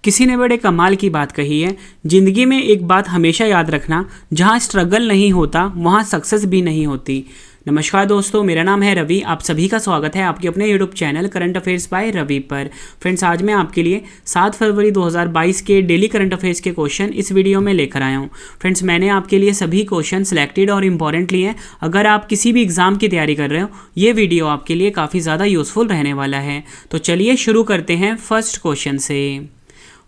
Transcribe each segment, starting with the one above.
किसी ने बड़े कमाल की बात कही है, जिंदगी में एक बात हमेशा याद रखना, जहाँ स्ट्रगल नहीं होता वहाँ सक्सेस भी नहीं होती। नमस्कार दोस्तों, मेरा नाम है रवि। आप सभी का स्वागत है आपके अपने YouTube channel current affairs by Ravi पर। फ्रेंड्स, आज मैं आपके लिए 7 फरवरी 2022 के डेली करंट अफेयर्स के क्वेश्चन इस वीडियो में लेकर आया हूँ। फ्रेंड्स, मैंने आपके लिए सभी क्वेश्चन सिलेक्टेड और इंपॉर्टेंट लिए हैं। अगर आप किसी भी एग्जाम की तैयारी कर रहे हो, ये वीडियो आपके लिए काफ़ी ज़्यादा यूजफुल रहने वाला है। तो चलिए शुरू करते हैं फर्स्ट क्वेश्चन से।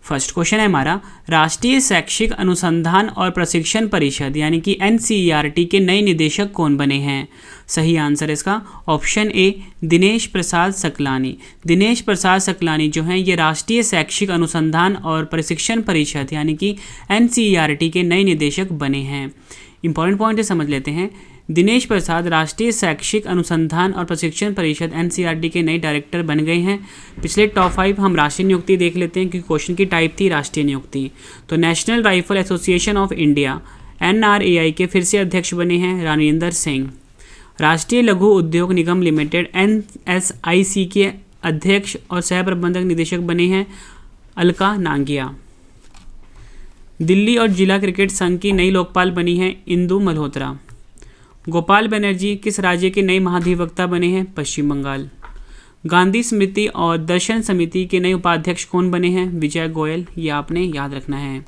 फर्स्ट क्वेश्चन है हमारा, राष्ट्रीय शैक्षिक अनुसंधान और प्रशिक्षण परिषद यानी कि NCERT के नए निदेशक कौन बने हैं? सही आंसर इसका ऑप्शन ए, दिनेश प्रसाद सकलानी। दिनेश प्रसाद सकलानी जो हैं ये राष्ट्रीय शैक्षिक अनुसंधान और प्रशिक्षण परिषद यानी कि NCERT के नए निदेशक बने हैं। इंपॉर्टेंट पॉइंट समझ लेते हैं। दिनेश प्रसाद राष्ट्रीय शैक्षिक अनुसंधान और प्रशिक्षण परिषद NCERT के नए डायरेक्टर बन गए हैं। पिछले टॉप 5 हम राष्ट्रीय नियुक्ति देख लेते हैं क्योंकि क्वेश्चन की टाइप थी राष्ट्रीय नियुक्ति। तो national rifle association of India NRAI के फिर से अध्यक्ष बने हैं रानिंदर सिंह। राष्ट्रीय लघु उद्योग निगम लिमिटेड NSIC के अध्यक्ष और सह प्रबंधक निदेशक बने हैं अलका नांगिया। दिल्ली और जिला क्रिकेट संघ की नई लोकपाल बनी है इंदु मल्होत्रा। गोपाल बनर्जी किस राज्य के नए महाधिवक्ता बने हैं? पश्चिम बंगाल। गांधी स्मृति और दर्शन समिति के नए उपाध्यक्ष कौन बने हैं? विजय गोयल। ये आपने याद रखना है।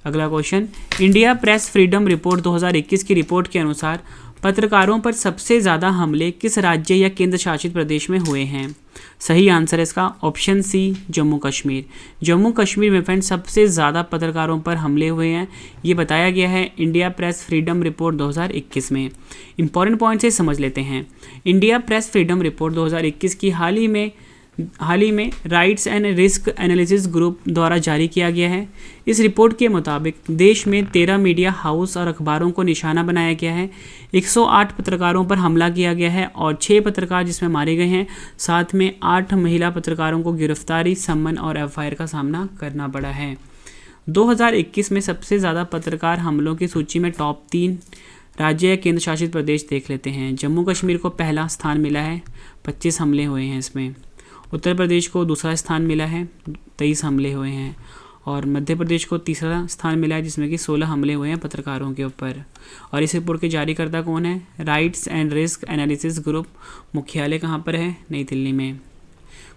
अगला question, India press freedom report 2021 की रिपोर्ट के अनुसार पत्रकारों पर सबसे ज़्यादा हमले किस राज्य या केंद्र शासित प्रदेश में हुए हैं? सही आंसर है इसका ऑप्शन सी, जम्मू कश्मीर। जम्मू कश्मीर में फ्रेंड्स सबसे ज़्यादा पत्रकारों पर हमले हुए हैं, ये बताया गया है इंडिया प्रेस फ्रीडम रिपोर्ट 2021 में। इंपॉर्टेंट पॉइंट से समझ लेते हैं। इंडिया प्रेस फ्रीडम रिपोर्ट 2021 की हाल ही में rights and risk analysis group द्वारा जारी किया गया है। इस रिपोर्ट के मुताबिक देश में 13 मीडिया हाउस और अखबारों को निशाना बनाया गया है। 108 पत्रकारों पर हमला किया गया है और 6 पत्रकार जिसमें मारे गए हैं। साथ में 8 महिला पत्रकारों को गिरफ्तारी, सम्मन और FIR का सामना करना पड़ा है। 2021 में सबसे ज़्यादा पत्रकार हमलों की सूची में टॉप 3 राज्य या केंद्र शासित प्रदेश देख लेते हैं। जम्मू कश्मीर को पहला स्थान मिला है, 25 हमले हुए हैं इसमें। उत्तर प्रदेश को दूसरा स्थान मिला है, 23 हमले हुए हैं। और मध्य प्रदेश को तीसरा स्थान मिला है जिसमें कि 16 हमले हुए हैं पत्रकारों के ऊपर। और इस रिपोर्ट के जारीकर्ता कौन है? Rights and risk analysis group. मुख्यालय कहाँ पर है? नई दिल्ली में।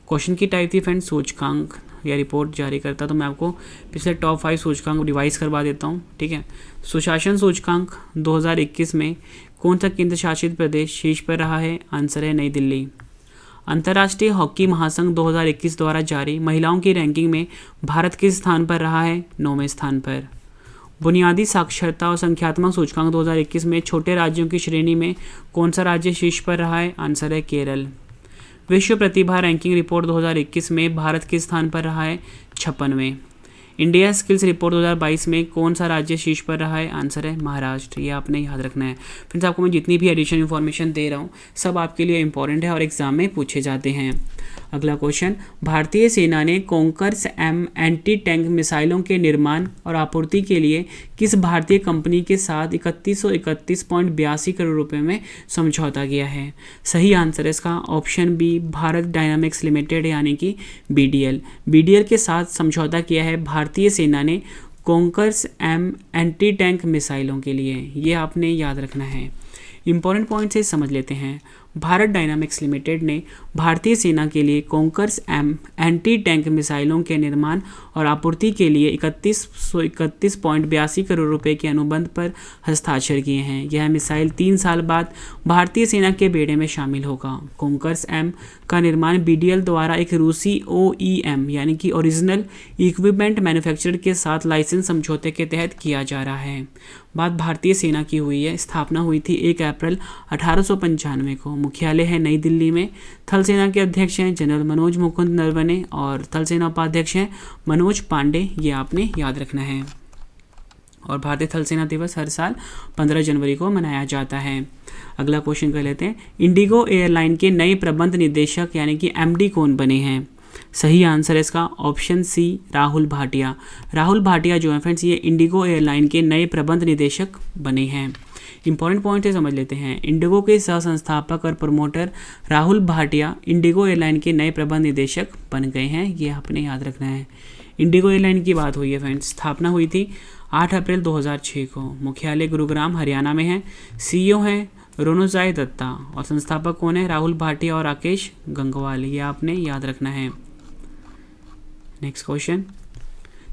क्वेश्चन की टाइप थी फ्रेंड्स सूचकांक या रिपोर्ट जारी करता। तो मैं आपको पिछले टॉप 5 सूचकांक रिवाइज करवा देता हूँ, ठीक है। सुशासन सूचकांक 2021 में कौन सा केंद्र शासित प्रदेश शीर्ष पर रहा है? आंसर है नई दिल्ली। अंतर्राष्ट्रीय हॉकी महासंघ 2021 द्वारा जारी महिलाओं की रैंकिंग में भारत किस स्थान पर रहा है? 9वें स्थान पर। बुनियादी साक्षरता और संख्यात्मक सूचकांक 2021 में छोटे राज्यों की श्रेणी में कौन सा राज्य शीर्ष पर रहा है? आंसर है केरल। विश्व प्रतिभा रैंकिंग रिपोर्ट 2021 में भारत किस स्थान पर रहा है? 56वें। इंडिया स्किल्स रिपोर्ट 2022 में कौन सा राज्य शीर्ष पर रहा है? आंसर है महाराष्ट्र। ये आपने याद रखना है। फ्रेंड्स, आपको मैं जितनी भी एडिशनल इन्फॉर्मेशन दे रहा हूँ सब आपके लिए इंपॉर्टेंट है और एग्जाम में पूछे जाते हैं। अगला क्वेश्चन, भारतीय सेना ने कॉन्कर्स M एंटी टैंक मिसाइलों के निर्माण और आपूर्ति के लिए किस भारतीय कंपनी के साथ 3131.82 करोड़ रुपए में समझौता किया है? सही आंसर है इसका option B, Bharat Dynamics Limited यानी कि BDL के साथ समझौता किया है भारतीय सेना ने कॉन्कर्स M एंटी टैंक मिसाइलों के लिए। ये आपने याद रखना है। इंपॉर्टेंट पॉइंट से समझ लेते हैं। भारत डायनामिक्स लिमिटेड ने भारतीय सेना के लिए कॉन्कर्स M एंटी टैंक मिसाइलों के निर्माण और आपूर्ति के लिए 3131.82 करोड़ रुपए के अनुबंध पर हस्ताक्षर किए हैं। यह मिसाइल 3 साल बाद भारतीय सेना के बेड़े में शामिल होगा। कॉन्कर्स M का निर्माण BDL द्वारा एक रूसी OEM यानी कि ओरिजिनल इक्विपमेंट मैन्युफैक्चरर के साथ लाइसेंस समझौते के तहत किया जा रहा है। बात भारतीय सेना की हुई है। स्थापना हुई थी 1 अप्रैल 1895 को। मुख्यालय है नई दिल्ली में। थल सेना के अध्यक्ष हैं जनरल मनोज मुकुंद नरवणे और थल सेना उपाध्यक्ष हैं मनोज पांडे। ये आपने याद रखना है। और भारतीय थल सेना दिवस हर साल 15 जनवरी को मनाया जाता है। अगला क्वेश्चन कर लेते हैं। इंडिगो एयरलाइन के नए प्रबंध निदेशक यानी कि MD कौन बने हैं? सही आंसर है इसका ऑप्शन सी, राहुल भाटिया। राहुल भाटिया जो है फ्रेंड्स ये इंडिगो एयरलाइन के नए प्रबंध निदेशक बने हैं। इंपॉर्टेंट पॉइंट से समझ लेते हैं। इंडिगो के सह संस्थापक और promoter Rahul Bhatia Indigo airline के नए प्रबंध निदेशक बन गए हैं। ये आपने याद रखना है। इंडिगो एयरलाइन की बात हुई है फ्रेंड्स, स्थापना हुई थी 8 अप्रैल 2006 को। मुख्यालय गुरुग्राम हरियाणा में है। सीईओ हैं रोनोजाई दत्ता और संस्थापक कौन है? राहुल भाटिया और राकेश गंगवाल। ये आपने याद रखना है। नेक्स्ट क्वेश्चन,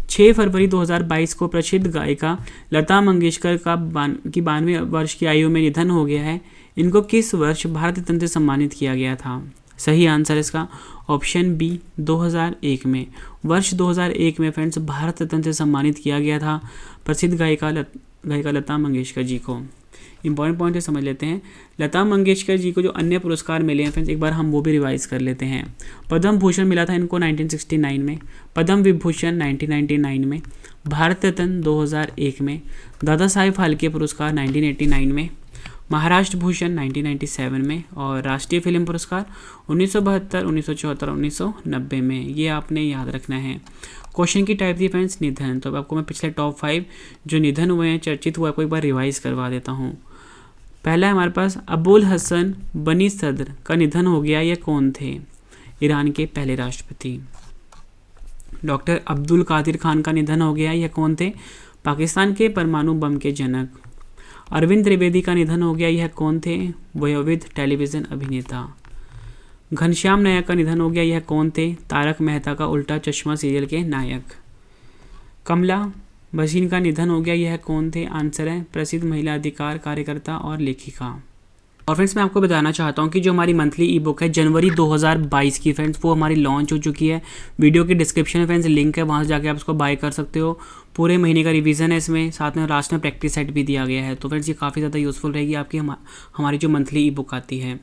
6 फरवरी 2022 को प्रसिद्ध गायिका लता मंगेशकर का 92 वर्ष की आयु में निधन हो गया है। इनको किस वर्ष भारत रत्न से सम्मानित किया गया था? सही आंसर इसका ऑप्शन बी 2001 में। वर्ष 2001 में फ्रेंड्स भारत रत्न से सम्मानित किया गया था प्रसिद्ध गायिका लता मंगेशकर जी को। इंपॉर्टेंट पॉइंट है, समझ लेते हैं। लता मंगेशकर जी को जो अन्य पुरस्कार मिले हैं फ्रेंड्स, एक बार हम वो भी रिवाइज कर लेते हैं। पद्म भूषण मिला था इनको 1969 में, पद्म विभूषण 1999 में, भारत रत्न 2001 में, दादा साहेब फाल्के पुरस्कार 1989 में, महाराष्ट्र भूषण 1997 में और राष्ट्रीय फिल्म पुरस्कार 1972, 1974, 1990 में। ये आपने याद रखना है। क्वेश्चन की टाइप थी फ्रेंड्स निधन। तो अब आपको मैं पिछले टॉप 5 जो निधन हुए हैं, चर्चित हुआ, को एक बार रिवाइज करवा देता हूँ। पहला है हमारे पास अबुल हसन बनी सद्र का निधन हो गया। ये कौन थे? ईरान के पहले राष्ट्रपति। डॉक्टर अब्दुल कादिर खान का निधन हो गया। यह कौन थे? पाकिस्तान के परमाणु बम के जनक। अरविंद त्रिवेदी का निधन हो गया। यह कौन थे? वयोवृद्ध टेलीविज़न अभिनेता। घनश्याम नायक का निधन हो गया। यह कौन थे? तारक मेहता का उल्टा चश्मा सीरियल के नायक। कमला बशीन का निधन हो गया। यह कौन थे? आंसर है प्रसिद्ध महिला अधिकार कार्यकर्ता और लेखिका। और फ्रेंड्स मैं आपको बताना चाहता हूँ कि जो हमारी मंथली ई बुक है जनवरी 2022 की फ्रेंड्स, वो हमारी लॉन्च हो चुकी है। वीडियो के डिस्क्रिप्शन में फ्रेंड्स लिंक है, वहाँ से जाके आप उसको बाय कर सकते हो। पूरे महीने का रिवीजन है इसमें, साथ में लास्ट में प्रैक्टिस सेट भी दिया गया है। तो फ्रेंड्स ये काफ़ी ज़्यादा यूजफुल रहेगी आपकी हमारी जो मंथली ई बुक आती है।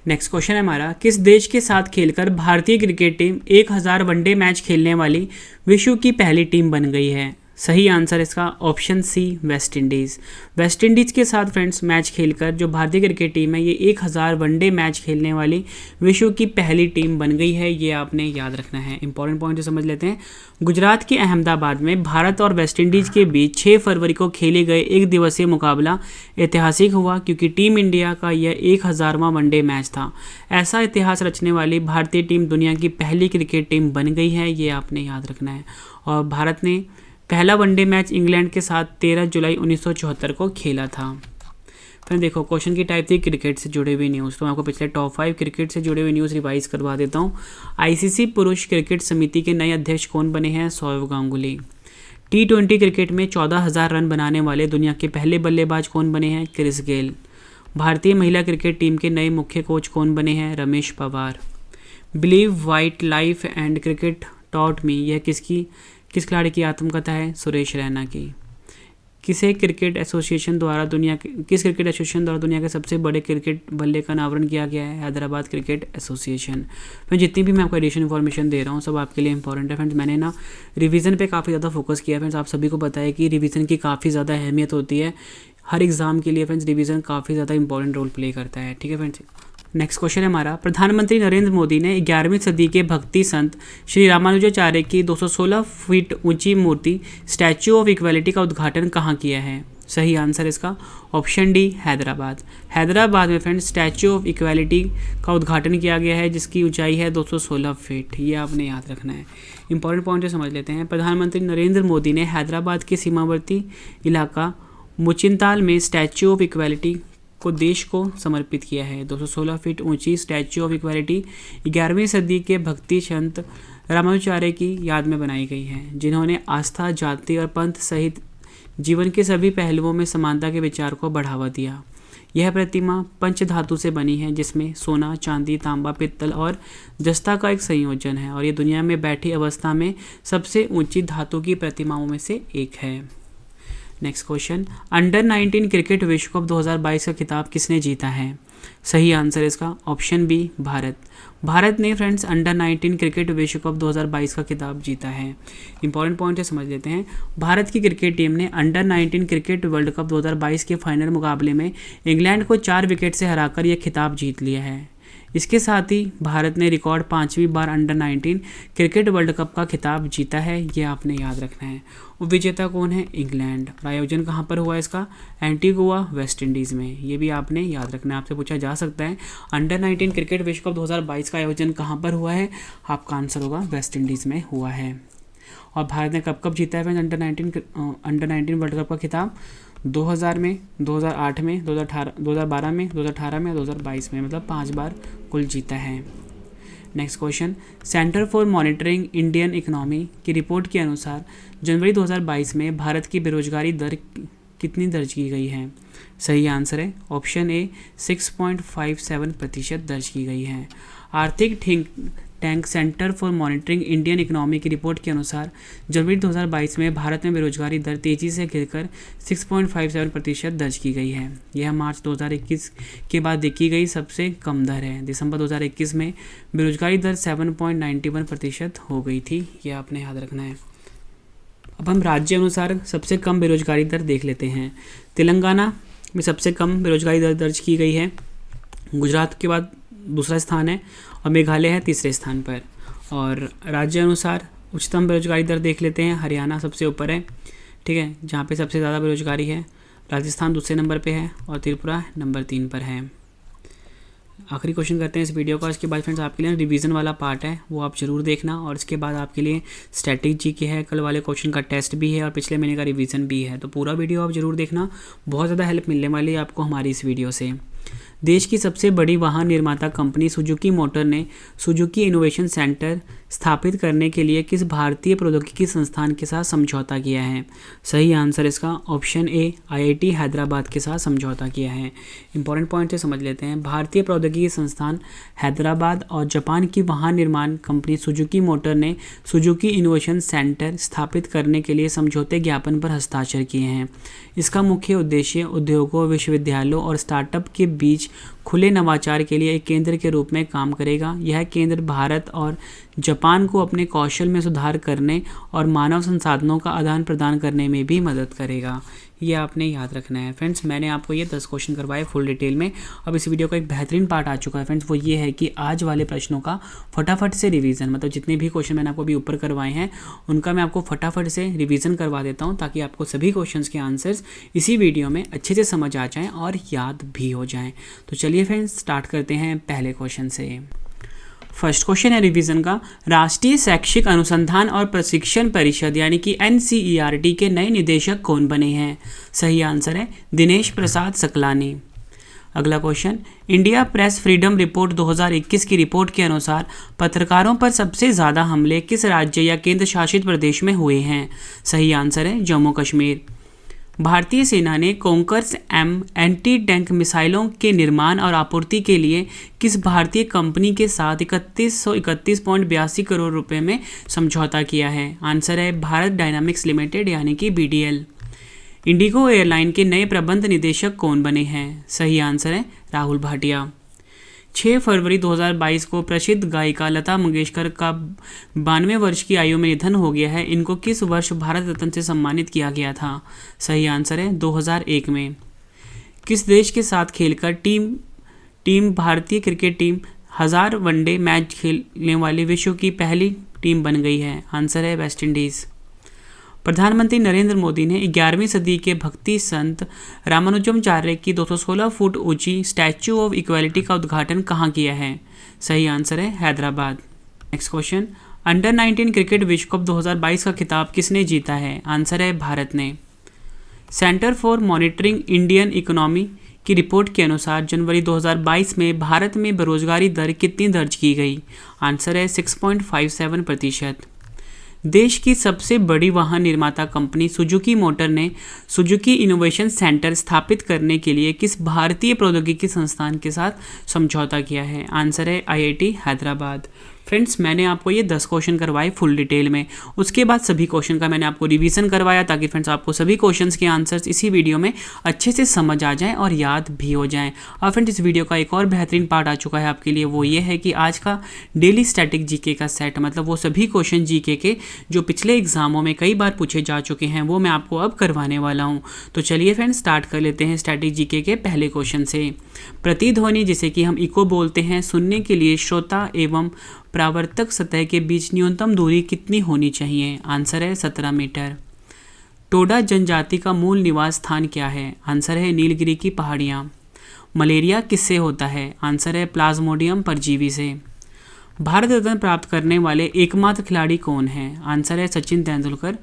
नेक्स्ट क्वेश्चन है हमारा, किस देश के साथ खेलकर भारतीय क्रिकेट टीम 1000 वनडे मैच खेलने वाली विश्व की पहली टीम बन गई है? सही आंसर इसका option C West Indies. West Indies के साथ फ्रेंड्स मैच खेलकर जो भारतीय क्रिकेट टीम है, ये 1000 वनडे मैच खेलने वाली विश्व की पहली टीम बन गई है। ये आपने याद रखना है। इंपॉर्टेंट पॉइंट समझ लेते हैं। गुजरात के अहमदाबाद में भारत और वेस्ट इंडीज़ के बीच 6 फरवरी को खेले गए एक दिवसीय मुकाबला ऐतिहासिक हुआ क्योंकि टीम इंडिया का यह 1000वां वनडे मैच था। ऐसा इतिहास रचने वाली भारतीय टीम दुनिया की पहली क्रिकेट टीम बन गई है। ये आपने याद रखना है। और भारत ने पहला वनडे मैच इंग्लैंड के साथ 13 जुलाई 1974 को खेला था। फिर देखो क्वेश्चन की टाइप थी क्रिकेट से जुड़े हुए न्यूज़। तो मैं आपको पिछले टॉप 5 क्रिकेट से जुड़े हुए न्यूज़ रिवाइज करवा देता हूँ। आईसीसी पुरुष क्रिकेट समिति के नए अध्यक्ष कौन बने हैं? सौरव गांगुली। T20 क्रिकेट में 14,000 रन बनाने वाले दुनिया के पहले बल्लेबाज कौन बने हैं? Chris Gayle. भारतीय महिला क्रिकेट टीम के नए मुख्य कोच कौन बने हैं? Ramesh Pawar. Believe white life and cricket taught me, यह किस खिलाड़ी की आत्मकथा है? सुरेश रैना की। किस क्रिकेट एसोसिएशन द्वारा दुनिया के सबसे बड़े क्रिकेट बल्ले का अनावरण किया गया है? Hyderabad cricket association. मैं जितनी भी मैं आपको एडिशनल इन्फॉर्मेशन दे रहा हूँ सब आपके लिए इंपॉर्टेंट है फ्रेंड्स। मैंने ना रिवीजन पे काफ़ी ज़्यादा फोकस किया है फ्रेंड्स। आप सभी को पता है कि रिवीजन की काफ़ी ज़्यादा अहमियत होती है हर एग्ज़ाम के लिए फ्रेंड्स। रिवीजन काफ़ी ज़्यादा इंपॉर्टेंट रोल प्ले करता है। ठीक है फ्रेंड्स। नेक्स्ट क्वेश्चन है हमारा, प्रधानमंत्री नरेंद्र मोदी ने 11वीं सदी के भक्ति संत श्री रामानुजाचार्य की 216 फीट ऊंची मूर्ति स्टैच्यू ऑफ इक्वालिटी का उद्घाटन कहाँ किया है? सही आंसर इसका ऑप्शन डी हैदराबाद। हैदराबाद में फ्रेंड्स स्टैच्यू ऑफ इक्वालिटी का उद्घाटन किया गया है जिसकी ऊंचाई है 216 फीट। ये आपने याद रखना है। इंपॉर्टेंट पॉइंट समझ लेते हैं। प्रधानमंत्री नरेंद्र मोदी ने हैदराबाद के सीमावर्ती इलाका मुचिंताल में स्टैच्यू ऑफ इक्वालिटी को देश को समर्पित किया है। 216 फीट ऊंची स्टैच्यू ऑफ इक्वालिटी 11वीं सदी के भक्ति संत रामानुजाचार्य की याद में बनाई गई है, जिन्होंने आस्था, जाति और पंथ सहित जीवन के सभी पहलुओं में समानता के विचार को बढ़ावा दिया। यह प्रतिमा पंच धातु से बनी है जिसमें सोना, चांदी, तांबा, पित्तल और जस्ता का एक संयोजन है और ये दुनिया में बैठी अवस्था में सबसे ऊंची धातु की प्रतिमाओं में से एक है। नेक्स्ट क्वेश्चन, अंडर 19 क्रिकेट विश्व कप 2022 का खिताब किसने जीता है? सही आंसर इसका ऑप्शन बी भारत। भारत ने फ्रेंड्स अंडर 19 क्रिकेट विश्व कप 2022 का खिताब जीता है। इंपॉर्टेंट पॉइंट है, समझ लेते हैं। भारत की क्रिकेट टीम ने अंडर 19 क्रिकेट वर्ल्ड कप 2022 के फाइनल मुकाबले में इंग्लैंड को 4 विकेट से हराकर यह खिताब जीत लिया है। इसके साथ ही भारत ने रिकॉर्ड 5वीं बार अंडर 19 क्रिकेट वर्ल्ड कप का खिताब जीता है। ये आपने याद रखना है। विजेता कौन है? इंग्लैंड। और आयोजन कहाँ पर हुआ इसका? एंटीगुआ वेस्ट इंडीज़ में। ये भी आपने याद रखना है, आपसे पूछा जा सकता है। अंडर 19 क्रिकेट विश्व कप 2022 का आयोजन कहाँ पर हुआ है? आपका आंसर होगा वेस्ट इंडीज़ में हुआ है। और भारत ने कब कब जीता है फ्रेंड्स अंडर 19 वर्ल्ड कप का खिताब? 2000 में, 2008 में, 2012 में, 2018 में, 2022 में, मतलब 5 बार कुल जीता है। Next question, centre for monitoring Indian economy की रिपोर्ट के अनुसार जनवरी 2022 में भारत की बेरोजगारी दर कितनी दर्ज की गई है? सही आंसर है ऑप्शन ए 6.57% दर्ज की गई है। आर्थिक think tank centre for monitoring Indian economy की रिपोर्ट के अनुसार जनवरी 2022 में भारत में बेरोजगारी दर तेज़ी से गिरकर 6.57% दर्ज की गई है। यह मार्च 2021 के बाद देखी गई सबसे कम दर है। दिसंबर 2021 में बेरोजगारी दर 7.91% हो गई थी। यह आपने याद रखना है। अब हम राज्य अनुसार सबसे कम बेरोजगारी दर देख लेते हैं। तेलंगाना में सबसे कम बेरोजगारी दर दर्ज की गई है। गुजरात के बाद दूसरा स्थान है और मेघालय है तीसरे स्थान पर। और राज्य अनुसार उच्चतम बेरोजगारी दर देख लेते हैं। हरियाणा सबसे ऊपर है, ठीक है, जहाँ पे सबसे ज़्यादा बेरोजगारी है। राजस्थान दूसरे नंबर पे है और त्रिपुरा नंबर 3 पर है। आखिरी क्वेश्चन करते हैं इस वीडियो का। इसके बाद फ्रेंड्स आपके लिए रिवीजन वाला पार्ट है, वो आप जरूर देखना। और इसके बाद आपके लिए स्टैटिक जीके है, कल वाले क्वेश्चन का टेस्ट भी है और पिछले महीने का रिवीजन भी है। तो पूरा वीडियो आप जरूर देखना, बहुत ज़्यादा हेल्प मिलने वाली है आपको हमारी इस वीडियो से। देश की सबसे बड़ी वाहन निर्माता कंपनी सुजुकी मोटर ने सुजुकी इनोवेशन सेंटर स्थापित करने के लिए किस भारतीय प्रौद्योगिकी संस्थान के साथ समझौता किया है? सही आंसर इसका ऑप्शन ए आईआईटी हैदराबाद के साथ समझौता किया है। इंपॉर्टेंट पॉइंट से समझ लेते हैं। भारतीय प्रौद्योगिकी संस्थान हैदराबाद और जापान की वाहन निर्माण कंपनी सुजुकी मोटर ने सुजुकी इनोवेशन सेंटर स्थापित करने के लिए समझौते ज्ञापन पर हस्ताक्षर किए हैं। इसका मुख्य उद्देश्य उद्योगों, विश्वविद्यालयों और स्टार्टअप के बीच खुले नवाचार के लिए एक केंद्र के रूप में काम करेगा। यह केंद्र भारत और जापान को अपने कौशल में सुधार करने और मानव संसाधनों का आदान प्रदान करने में भी मदद करेगा। ये आपने याद रखना है फ्रेंड्स। मैंने आपको ये 10 क्वेश्चन करवाए फुल डिटेल में। अब इस वीडियो का एक बेहतरीन पार्ट आ चुका है फ्रेंड्स, वो ये है कि आज वाले प्रश्नों का फटाफट से रिवीजन, मतलब जितने भी क्वेश्चन मैंने आपको अभी ऊपर करवाए हैं उनका मैं आपको फटाफट से रिवीजन करवा देता हूँ, ताकि आपको सभी क्वेश्चंस के आंसर्स इसी वीडियो में अच्छे से समझ आ जाएँ और याद भी हो जाएँ। तो चलिए फ्रेंड्स स्टार्ट करते हैं पहले क्वेश्चन से। फर्स्ट क्वेश्चन है रिवीजन का, राष्ट्रीय शैक्षिक अनुसंधान और प्रशिक्षण परिषद यानी कि NCERT के नए निदेशक कौन बने हैं? सही आंसर है दिनेश प्रसाद सकलानी। अगला question, India press freedom report 2021 की रिपोर्ट के अनुसार पत्रकारों पर सबसे ज़्यादा हमले किस राज्य या केंद्र शासित प्रदेश में हुए हैं? सही आंसर है जम्मू कश्मीर। भारतीय सेना ने कॉन्कर्स M एंटी टैंक मिसाइलों के निर्माण और आपूर्ति के लिए किस भारतीय कंपनी के साथ 3131.82 करोड़ रुपए में समझौता किया है? आंसर है भारत डायनामिक्स लिमिटेड यानी कि BDL। इंडिगो एयरलाइन के नए प्रबंध निदेशक कौन बने हैं? सही आंसर है राहुल भाटिया। 6 फरवरी 2022 को प्रसिद्ध गायिका लता मंगेशकर का 92 वर्ष की आयु में निधन हो गया है। इनको किस वर्ष भारत रत्न से सम्मानित किया गया था? सही आंसर है 2001 में। किस देश के साथ खेलकर टीम भारतीय क्रिकेट टीम 1000 वनडे मैच खेलने वाली विश्व की पहली टीम बन गई है? आंसर है वेस्ट इंडीज़। प्रधानमंत्री नरेंद्र मोदी ने 11वीं सदी के भक्ति संत रामानुजमाचार्य की 216 फुट ऊंची स्टैच्यू ऑफ इक्वालिटी का उद्घाटन कहाँ किया है? सही आंसर है Hyderabad. Next question, under 19 cricket विश्व कप 2022 का खिताब किसने जीता है? आंसर है भारत ने। Centre for monitoring Indian economy की रिपोर्ट के अनुसार जनवरी 2022 में भारत में बेरोजगारी दर कितनी दर्ज की गई? आंसर है 6.57%। देश की सबसे बड़ी वाहन निर्माता कंपनी सुजुकी मोटर ने सुजुकी इनोवेशन सेंटर स्थापित करने के लिए किस भारतीय प्रौद्योगिकी संस्थान के साथ समझौता किया है? आंसर है IIT हैदराबाद। फ्रेंड्स मैंने आपको ये 10 क्वेश्चन करवाए फुल डिटेल में, उसके बाद सभी क्वेश्चन का मैंने आपको रिवीजन करवाया, ताकि फ्रेंड्स आपको सभी क्वेश्चंस के आंसर्स इसी वीडियो में अच्छे से समझ आ जाएं और याद भी हो जाएं। और फ्रेंड्स इस वीडियो का एक और बेहतरीन पार्ट आ चुका है आपके लिए, वो ये है कि आज का डेली स्टैटिक जीके का सेट, मतलब वो सभी क्वेश्चन जीके के जो पिछले एग्जामों में कई बार पूछे जा चुके हैं, वो मैं आपको अब करवाने वाला हूँ। तो चलिए फ्रेंड्स स्टार्ट कर लेते हैं स्टैटिक जीके के पहले क्वेश्चन से। प्रतिध्वनि जिसे कि हम इको बोलते हैं, सुनने के लिए श्रोता एवं परावर्तक सतह के बीच न्यूनतम दूरी कितनी होनी चाहिए? आंसर है 17 मीटर। टोडा जनजाति का मूल निवास स्थान क्या है? आंसर है नीलगिरी की पहाड़ियाँ। मलेरिया किससे होता है? आंसर है प्लाज्मोडियम परजीवी से। भारत रत्न प्राप्त करने वाले एकमात्र खिलाड़ी कौन है? आंसर है सचिन तेंदुलकर।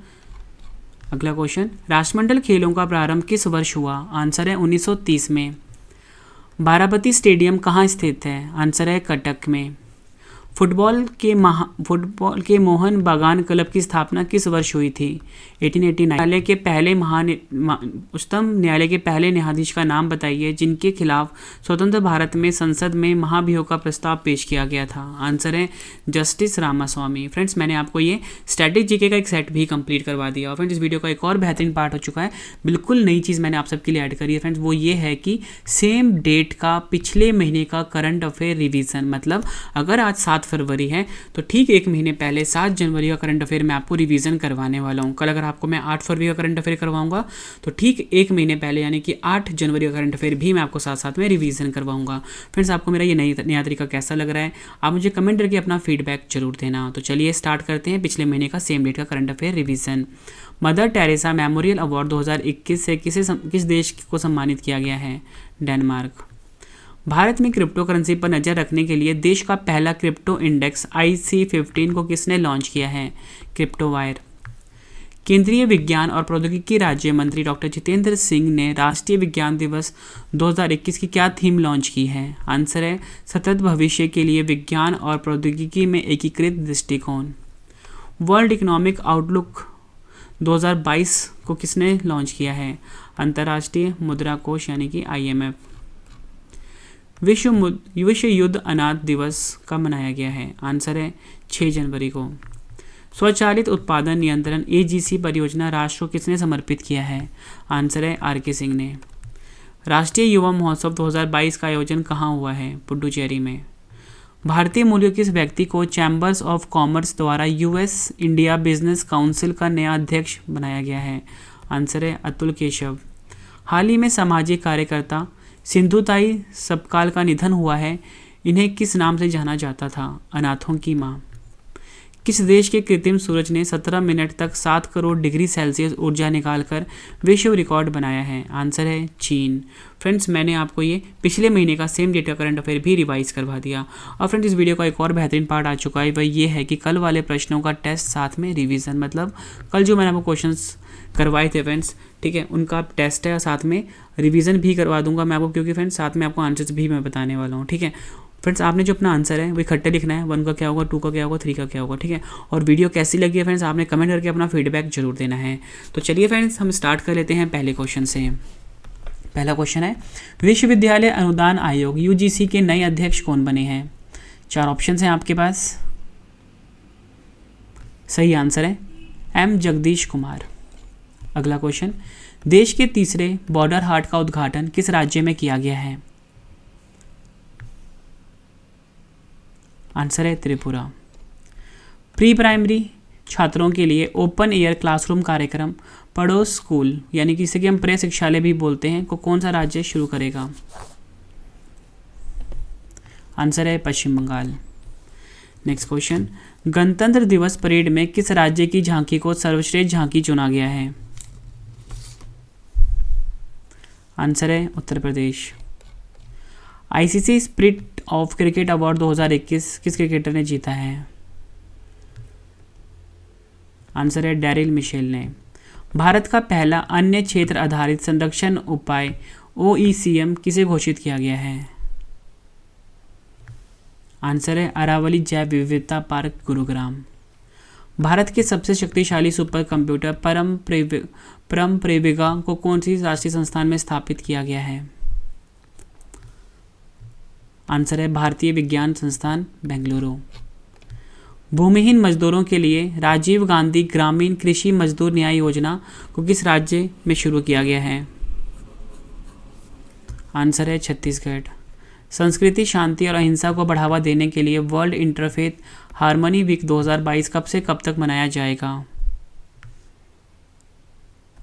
अगला क्वेश्चन, राष्ट्रमंडल खेलों का प्रारंभ किस वर्ष हुआ? आंसर है 1930 में। बाराबती स्टेडियम कहाँ स्थित है? आंसर है कटक में। फुटबॉल के मोहन बागान क्लब की स्थापना किस वर्ष हुई थी? 1889। न्यायालय के पहले उच्चतम न्यायालय के पहले न्यायाधीश का नाम बताइए जिनके खिलाफ स्वतंत्र भारत में संसद में महाभियोग का प्रस्ताव पेश किया गया था। आंसर है जस्टिस रामास्वामी। फ्रेंड्स, मैंने आपको ये स्टैटिक जीके का एक सेट भी कंप्लीट करवा दिया। और फ्रेंड्स, इस वीडियो का एक और बेहतरीन पार्ट हो चुका है, बिल्कुल नई चीज़ मैंने आप सबके लिए ऐड करी है फ्रेंड्स। वो ये है कि सेम डेट का पिछले महीने का करंट अफेयर रिवीजन, मतलब अगर आज 7 फरवरी है तो ठीक एक महीने पहले 7 जनवरी का करंट अफेयर मैं आपको रिवीजन करवाने वाला हूँ। कल अगर आपको मैं 8 फरवरी का करंट अफेयर करवाऊंगा तो ठीक एक महीने पहले यानी कि 8 जनवरी का करंट अफेयर भी मैं आपको साथ साथ में रिवीजन करवाऊंगा। फ्रेंड्स, आपको मेरा ये नया तरीका कैसा लग रहा है आप मुझे कमेंट करके अपना फीडबैक जरूर देना। तो चलिए स्टार्ट करते हैं पिछले महीने का सेम डेट का current affair revision. Mother Teresa memorial award 2021 से किस देश को सम्मानित किया गया है? डेनमार्क। भारत में क्रिप्टो करेंसी पर नज़र रखने के लिए देश का पहला क्रिप्टो इंडेक्स IC15 को किसने लॉन्च किया है? क्रिप्टोवायर। केंद्रीय विज्ञान और प्रौद्योगिकी राज्य मंत्री डॉक्टर जितेंद्र सिंह ने राष्ट्रीय विज्ञान दिवस 2021 की क्या थीम लॉन्च की है? आंसर है सतत भविष्य के लिए विज्ञान और प्रौद्योगिकी में एकीकृत दृष्टिकोण। वर्ल्ड इकोनॉमिक आउटलुक 2022 को किसने लॉन्च किया है? अंतर्राष्ट्रीय मुद्रा कोष यानी कि IMF। विश्व युद्ध अनाथ दिवस कब मनाया गया है? आंसर है 6 जनवरी को। स्वचालित उत्पादन नियंत्रण AGC परियोजना राष्ट्र को किसने समर्पित किया है? आंसर है RK सिंह ने। राष्ट्रीय युवा महोत्सव 2022 का आयोजन कहाँ हुआ है? पुडुचेरी में। भारतीय मूल्यों के इस व्यक्ति को चैम्बर्स ऑफ कॉमर्स द्वारा US इंडिया बिजनेस काउंसिल का नया अध्यक्ष बनाया गया है। आंसर है अतुल केशव। हाल ही में सामाजिक कार्यकर्ता सिंधुताई सपकाल का निधन हुआ है। इन्हें किस नाम से जाना जाता था? अनाथों की मां। किस देश के कृत्रिम सूरज ने 17 मिनट तक 7 करोड़ डिग्री सेल्सियस ऊर्जा निकालकर विश्व रिकॉर्ड बनाया है? आंसर है चीन। फ्रेंड्स, मैंने आपको ये पिछले महीने का सेम डेट का करंट अफेयर भी रिवाइज करवा दिया। और फ्रेंड्स, इस वीडियो का एक और बेहतरीन पार्ट आ चुका है, वह ये है कि कल वाले प्रश्नों का टेस्ट साथ में रिवीजन, मतलब कल जो मैंने आपको क्वेश्चंस करवाए थे फ्रेंड्स, ठीक है, उनका टेस्ट है और साथ में रिवीजन भी करवा दूंगा मैं आपको, क्योंकि फ्रेंड्स साथ में आपको आंसर्स भी मैं बताने वाला हूँ। ठीक है फ्रेंड्स, आपने जो अपना आंसर है वो इकट्ठे लिखना है। 1 का क्या होगा, 2 का क्या होगा, 3 का क्या होगा। ठीक है, और वीडियो कैसी लगी है फ्रेंड्स आपने कमेंट करके अपना फीडबैक जरूर देना है। तो चलिए फ्रेंड्स, हम स्टार्ट कर लेते हैं पहले क्वेश्चन से। पहला क्वेश्चन है, विश्वविद्यालय अनुदान आयोग UGC के नए अध्यक्ष कौन बने हैं? 4 ऑप्शन हैं आपके पास। सही आंसर है M जगदीश कुमार। अगला क्वेश्चन, देश के तीसरे बॉर्डर हाट का उद्घाटन किस राज्य में किया गया है? आंसर है त्रिपुरा। प्री प्राइमरी छात्रों के लिए ओपन एयर क्लासरूम कार्यक्रम पड़ोस स्कूल यानी कि इसे कि हम प्रे शिक्षालय भी बोलते हैं को कौन सा राज्य शुरू करेगा? आंसर है पश्चिम बंगाल। नेक्स्ट क्वेश्चन, गणतंत्र दिवस परेड में किस राज्य की झांकी को सर्वश्रेष्ठ झांकी चुना गया है? आंसर है Uttar Pradesh. ICC spirit of cricket award 2021 किस क्रिकेटर ने जीता है? आंसर है डैरिल मिशेल ने। भारत का पहला अन्य क्षेत्र आधारित संरक्षण उपाय OECM किसे घोषित किया गया है? आंसर है अरावली जैव विविधता पार्क गुरुग्राम। भारत के सबसे शक्तिशाली सुपर कंप्यूटर परम प्रेविगा को कौन सी राष्ट्रीय संस्थान में स्थापित किया गया है? आंसर है भारतीय विज्ञान संस्थान बेंगलुरु। भूमिहीन मजदूरों के लिए राजीव गांधी ग्रामीण कृषि मजदूर न्याय योजना को किस राज्य में शुरू किया गया है? आंसर है छत्तीसगढ़। संस्कृति, शांति और अहिंसा को बढ़ावा देने के लिए वर्ल्ड इंटरफेथ हार्मनी वीक 2022 कब से कब तक मनाया जाएगा?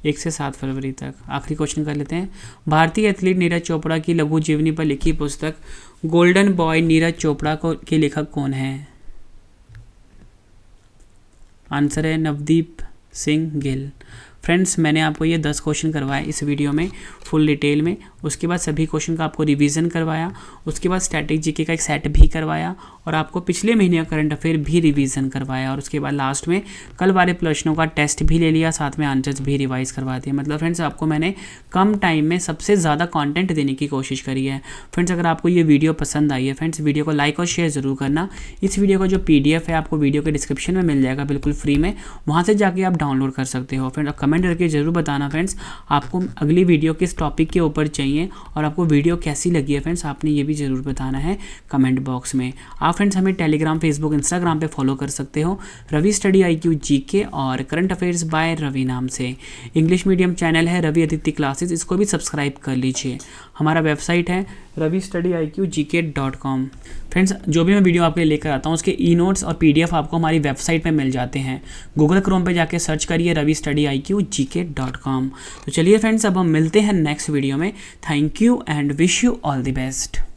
1 से 7 फरवरी तक। आखिरी क्वेश्चन कर लेते हैं, भारतीय एथलीट नीरज चोपड़ा की लघु जीवनी पर लिखी पुस्तक गोल्डन बॉय नीरज चोपड़ा के लेखक कौन है? आंसर है नवदीप सिंह गिल। फ्रेंड्स मैंने आपको ये 10 क्वेश्चन करवाए इस वीडियो में फुल डिटेल में। उसके बाद सभी क्वेश्चन का आपको रिवीजन करवाया, उसके बाद स्टैटिक जीके का एक सेट भी करवाया और आपको पिछले महीने का करंट अफेयर भी रिवीजन करवाया और उसके बाद लास्ट में कल वाले प्रश्नों का टेस्ट भी ले लिया, साथ में आंसर्स भी रिवाइज करवा दिए। मतलब फ्रेंड्स आपको मैंने कम टाइम में सबसे ज़्यादा कंटेंट देने की कोशिश करी है। फ्रेंड्स अगर आपको ये वीडियो पसंद आई है फ्रेंड्स, वीडियो को लाइक और शेयर ज़रूर करना। इस वीडियो का जो PDF है आपको वीडियो के डिस्क्रिप्शन में मिल जाएगा बिल्कुल फ्री में, वहाँ से जाके आप डाउनलोड कर सकते हो। फ्रेंड्स कमेंट करके ज़रूर बताना फ्रेंड्स आपको अगली वीडियो किस टॉपिक के ऊपर चाहिए और आपको वीडियो कैसी लगी है फ्रेंड्स, आपने ये भी ज़रूर बताना है कमेंट बॉक्स में। आप फ्रेंड्स हमें टेलीग्राम, फेसबुक, इंस्टाग्राम पे फॉलो कर सकते हो रवि स्टडी IQ GK और करंट अफेयर्स बाय रवि नाम से। इंग्लिश मीडियम चैनल है रवि अदिति क्लासेस, इसको भी सब्सक्राइब कर लीजिए। हमारा वेबसाइट है ravistudyIQgk.com। फ्रेंड्स जो भी मैं वीडियो आपके लिए लेकर आता हूँ उसके E-नोट्स और PDF आपको हमारी वेबसाइट पे मिल जाते हैं। गूगल क्रोम पे जाके सर्च करिए ravistudyIQgk.com। तो चलिए फ्रेंड्स अब हम मिलते हैं नेक्स्ट वीडियो में। Thank you and wish you all the best.